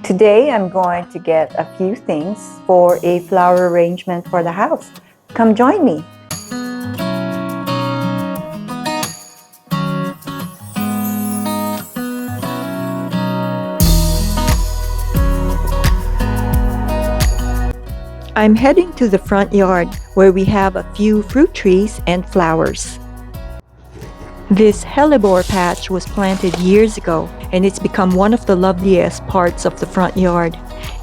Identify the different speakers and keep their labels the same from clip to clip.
Speaker 1: Today I'm going to get a few things for a flower arrangement for the house. Come join me. I'm heading to the front yard where we have a few fruit trees and flowers. This hellebore patch was planted years ago and it's become one of the loveliest parts of the front yard.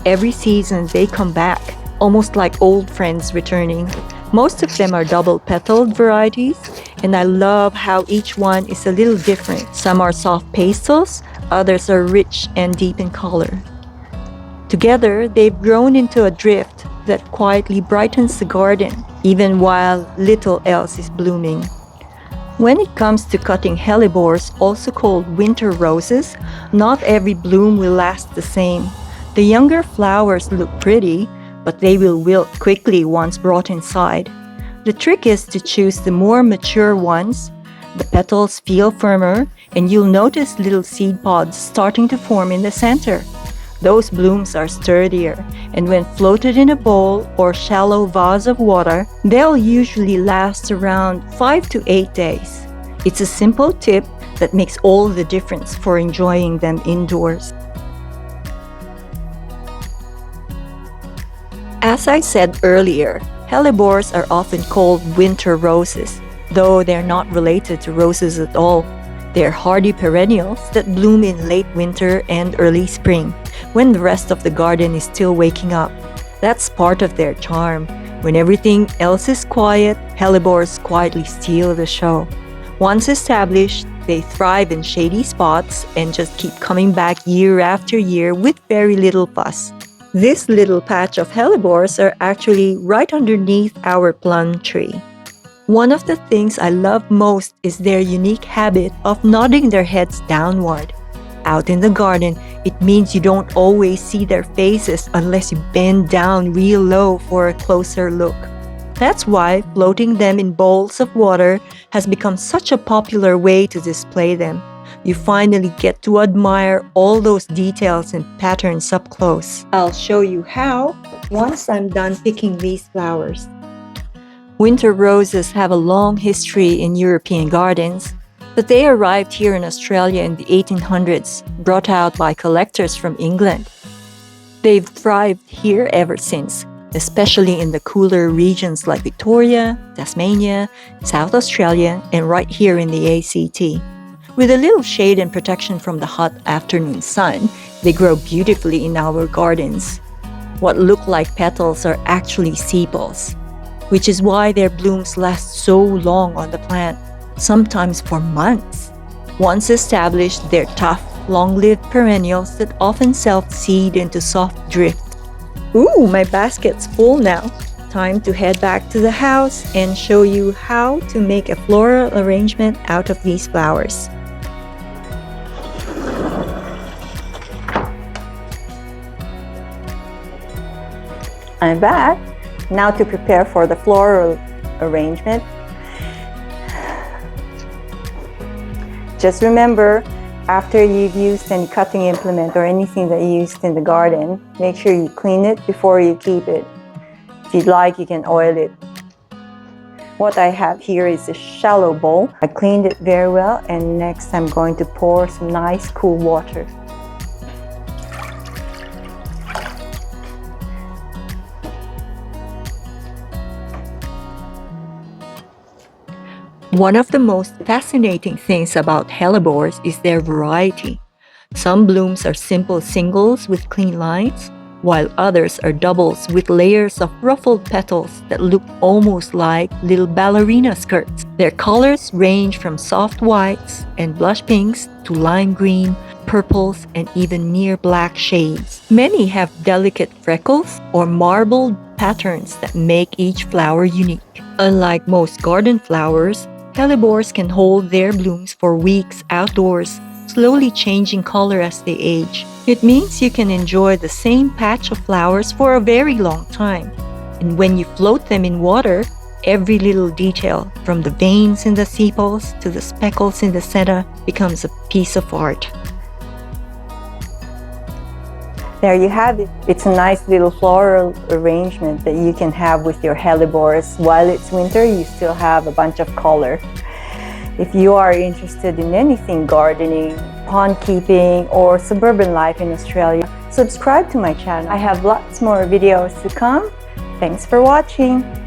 Speaker 1: Every season they come back, almost like old friends returning. Most of them are double-petaled varieties and I love how each one is a little different. Some are soft pastels, others are rich and deep in color. Together, they've grown into a drift that quietly brightens the garden, even while little else is blooming. When it comes to cutting hellebores, also called winter roses, not every bloom will last the same. The younger flowers look pretty, but they will wilt quickly once brought inside. The trick is to choose the more mature ones. The petals feel firmer, and you'll notice little seed pods starting to form in the center. Those blooms are sturdier, and when floated in a bowl or shallow vase of water, they'll usually last around 5 to 8 days. It's a simple tip that makes all the difference for enjoying them indoors. As I said earlier, hellebores are often called winter roses, though they're not related to roses at all. They're hardy perennials that bloom in late winter and early spring, when the rest of the garden is still waking up. That's part of their charm. When everything else is quiet, hellebores quietly steal the show. Once established, they thrive in shady spots and just keep coming back year after year with very little fuss. This little patch of hellebores are actually right underneath our plum tree. One of the things I love most is their unique habit of nodding their heads downward. Out in the garden, it means you don't always see their faces unless you bend down real low for a closer look. That's why floating them in bowls of water has become such a popular way to display them. You finally get to admire all those details and patterns up close. I'll show you how once I'm done picking these flowers. Winter roses have a long history in European gardens, but they arrived here in Australia in the 1800s, brought out by collectors from England. They've thrived here ever since, especially in the cooler regions like Victoria, Tasmania, South Australia, and right here in the ACT. With a little shade and protection from the hot afternoon sun, they grow beautifully in our gardens. What look like petals are actually sepals, which is why their blooms last so long on the plant, sometimes for months. Once established, they're tough, long-lived perennials that often self-seed into soft drift. Ooh, my basket's full now. Time to head back to the house and show you how to make a floral arrangement out of these flowers. I'm back. Now to prepare for the floral arrangement. Just remember, after you've used any cutting implement or anything that you used in the garden, make sure you clean it before you keep it. If you'd like, you can oil it. What I have here is a shallow bowl. I cleaned it very well, and next I'm going to pour some nice cool water. One of the most fascinating things about hellebores is their variety. Some blooms are simple singles with clean lines, while others are doubles with layers of ruffled petals that look almost like little ballerina skirts. Their colors range from soft whites and blush pinks to lime green, purples, and even near black shades. Many have delicate freckles or marbled patterns that make each flower unique. Unlike most garden flowers, hellebores can hold their blooms for weeks outdoors, slowly changing color as they age. It means you can enjoy the same patch of flowers for a very long time. And when you float them in water, every little detail, from the veins in the sepals to the speckles in the center, becomes a piece of art. There you have it. It's a nice little floral arrangement that you can have with your hellebores. While it's winter, you still have a bunch of color. If you are interested in anything gardening, pond keeping, or suburban life in Australia, subscribe to my channel. I have lots more videos to come. Thanks for watching.